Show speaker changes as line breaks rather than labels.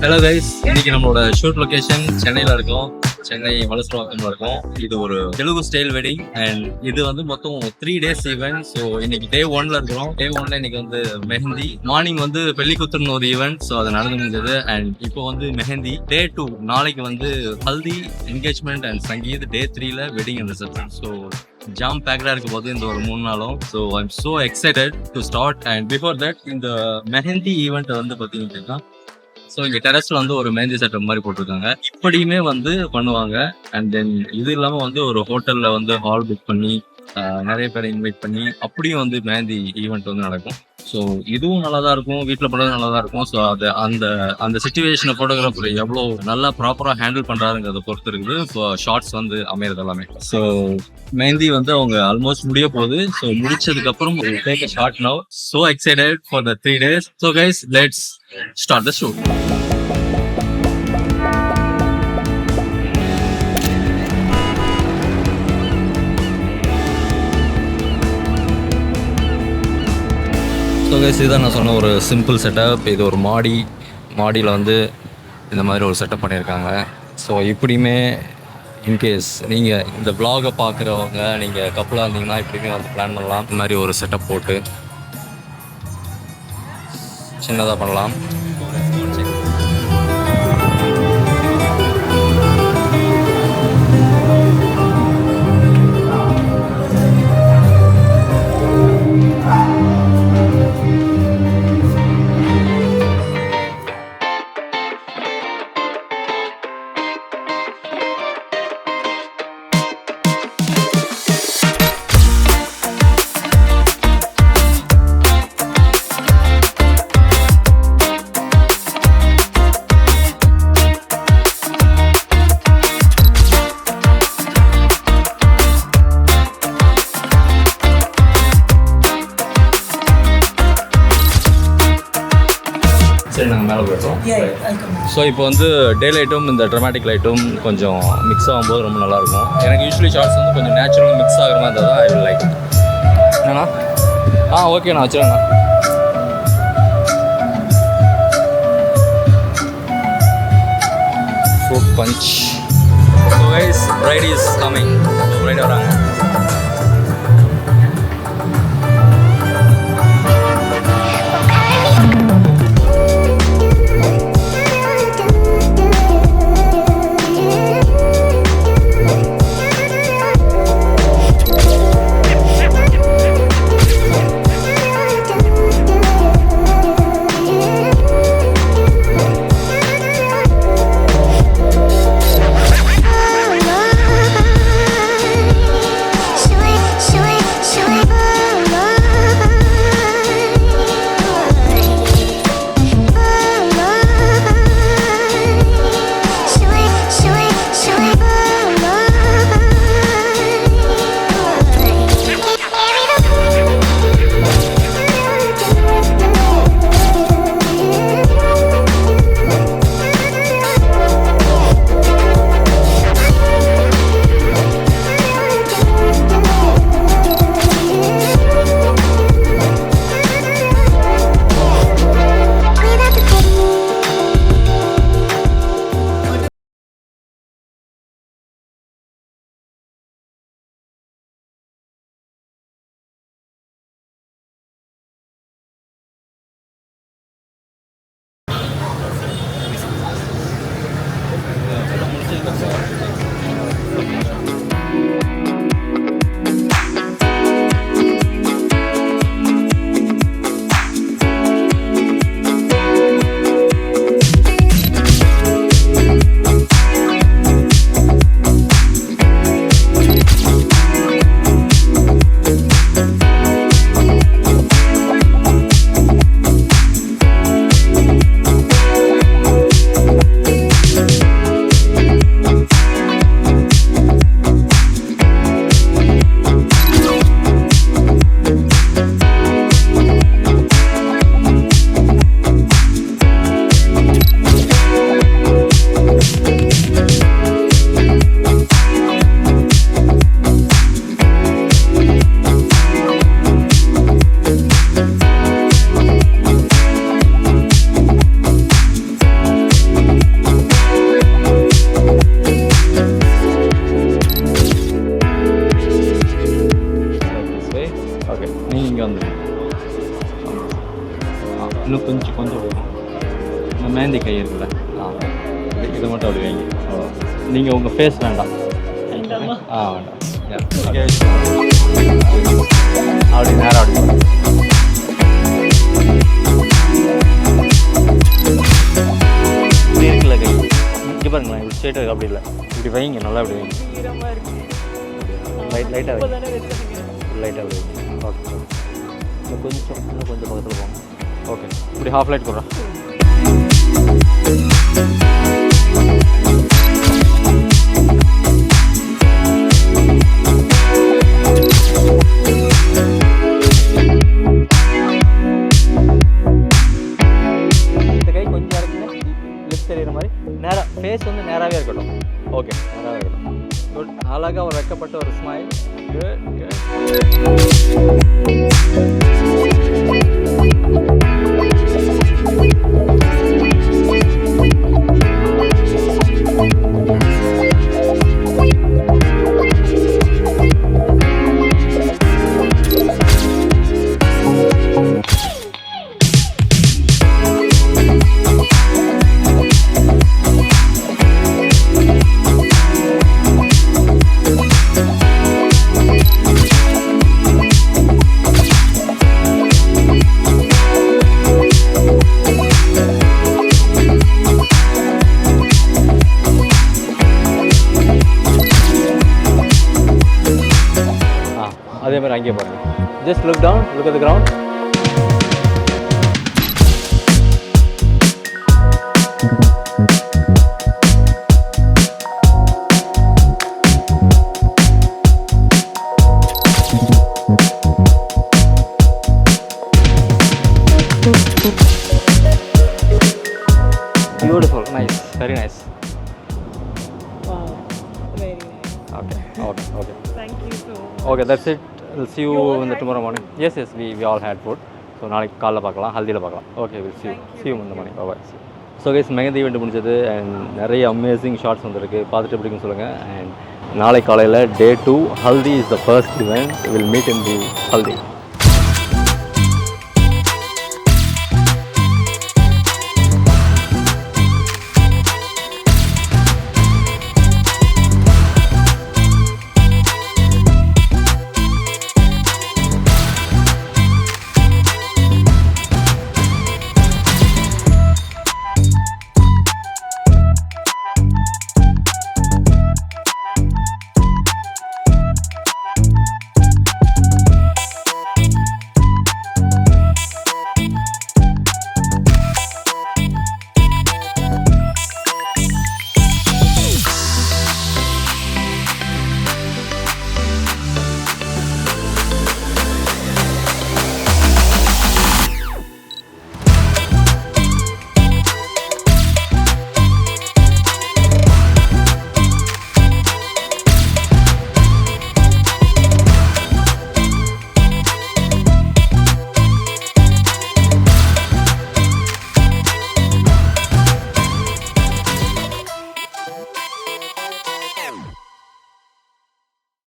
Hello guys, இன்னைக்கு நம்மளோட shoot location சென்னையில இருக்கோம். சென்னை வலசரவாக்கம்ல இருக்கும். இது ஒரு தெலுங்கு ஸ்டைல் வெட்டிங் அண்ட் இது வந்து மொத்தம் 3 days ஈவெண்ட். ஸோ இன்னைக்கு டே 1ல இருக்கிறோம். டே 1ல இன்னைக்கு வந்து மெஹந்தி மார்னிங் வந்து பெல்லிக்குத்துன்னு ஒரு ஈவெண்ட். ஸோ அது நடந்து முடிஞ்சது. அண்ட் இப்போ வந்து மெஹந்தி டே 2 நாளைக்கு வந்து haldi engagement and sangeet. Day 3ல வெட்டிங் அண்ட் ரிசப்ஷன். ஸோ ஜாம் பேக்டா இருக்க போது இந்த ஒரு 3 நாளும். So I'm so excited to start. And before that இந்த மெஹந்தி ஈவெண்ட் வந்து பார்த்தீங்கன்னா ஸோ இங்கே டெரஸ்ல வந்து ஒரு மெஹந்தி செட்டப் மாதிரி போட்டிருக்காங்க. இப்படியுமே வந்து பண்ணுவாங்க. அண்ட் தென் இது இல்லாமல் வந்து ஒரு ஹோட்டலில் வந்து ஹால் புக் பண்ணி நிறைய பேரை இன்வைட் பண்ணி அப்படியும் வந்து மெஹந்தி ஈவெண்ட் வந்து நடக்கும். ஸோ இதுவும் நல்லா தான் இருக்கும், வீட்டில் பண்ணுறது நல்லா தான் இருக்கும். ஸோ அது அந்த அந்த சுச்சுவேஷனை ஃபோட்டோகிராஃபர் எவ்வளோ நல்லா ப்ராப்பராக ஹேண்டில் பண்ணுறாருங்கிறத பொறுத்து இருக்குது. ஸோ ஷார்ட்ஸ் வந்து அமையிறது எல்லாமே. ஸோ மெஹந்தி வந்து அவங்க ஆல்மோஸ்ட் முடிய போகுது. ஸோ முடிச்சதுக்கப்புறம் take a short now. So excited for the 3 days. So guys, let's start the shoot. So guys, இதுதான் நான் சொன்ன ஒரு சிம்பிள் செட்டப். இது ஒரு மாடியில் வந்து இந்த மாதிரி ஒரு செட்டப் பண்ணியிருக்காங்க. ஸோ இப்படியுமே இன்கேஸ் நீங்கள் இந்த vlog-ஐ பார்க்குறவங்க நீங்கள் கப்பலாக இருந்தீங்கன்னா இப்படியுமே வந்து பிளான் பண்ணலாம். இந்த மாதிரி ஒரு செட்டப் போட்டு சின்னதாக பண்ணலாம். சரி, நாங்கள் மேலே போய்ட்டோம். ஸோ இப்போ வந்து டே லைட்டும் இந்த ட்ரமாட்டிக் லைட்டும் கொஞ்சம் மிக்ஸ் ஆகும்போது ரொம்ப நல்லாயிருக்கும். எனக்கு யூஸ்வலி ஷார்ட்ஸ் வந்து கொஞ்சம் நேச்சுரல் மிக்ஸ் ஆகிற மாதிரி இருந்தால் தான் ஐ வில் லைக். என்னண்ணா? ஓகேண்ணா, வச்சுருங்கண்ணா. Fruit punch. So guys, bride is coming. Bride வராங்க. இன்னும் கொஞ்சம் விடுவோம். இந்த மெஹந்தி கை இருக்குல்ல, இது மட்டும் அப்படி வைங்க. அவ்வளோ. நீங்கள் உங்கள் ஃபேஸ் வேண்டாம். வேண்டாம். அப்படி நேரம் அப்படி இப்படி இருக்குல்ல கை, இங்கே பாருங்களேன், இப்படி ஸ்ட்ரெயிட்டாக அப்படி இல்லை, இப்படி வைங்க, நல்லா இப்படி வைங்க. லைட்டாக வைங்க, லைட்டாக அப்படி வைங்க. ஓகே, இன்னும் கொஞ்சம் பக்கத்தில் போங்க. ஓகே, இப்படி ஹாஃப் லைட் கொடுறேன். இந்த கை கொஞ்சம் இறக்குங்க, லிப் தெரியுற மாதிரி. நேராக ஃபேஸ் வந்து நேராகவே இருக்கட்டும். ஓகே, நேராகவே இருக்கட்டும். குட். அழகாக ஒரு வெக்கப்பட்ட ஒரு ஸ்மைல். Good good. அதே மாதிரி அங்கேயே பாருங்கள். Just look down, look at the ground. Beautiful, nice, very nice.
Wow, very nice.
Okay.
Thank you so much.
Okay, that's it. We'll see you in the tomorrow morning. Yes, we all had food. So நாளைக்கு காலைல பார்க்கலாம், ஹல்தியில் பார்க்கலாம். Okay, we'll see you in the morning. Bye bye. So guys, mehndi event முடிஞ்சது and நிறைய amazing shorts வந்துருக்கு. பார்த்துட்டு எப்படின்னு சொல்லுங்கள். அண்ட் நாளை காலையில் Day 2 haldi is the first event. Will meet in the haldi.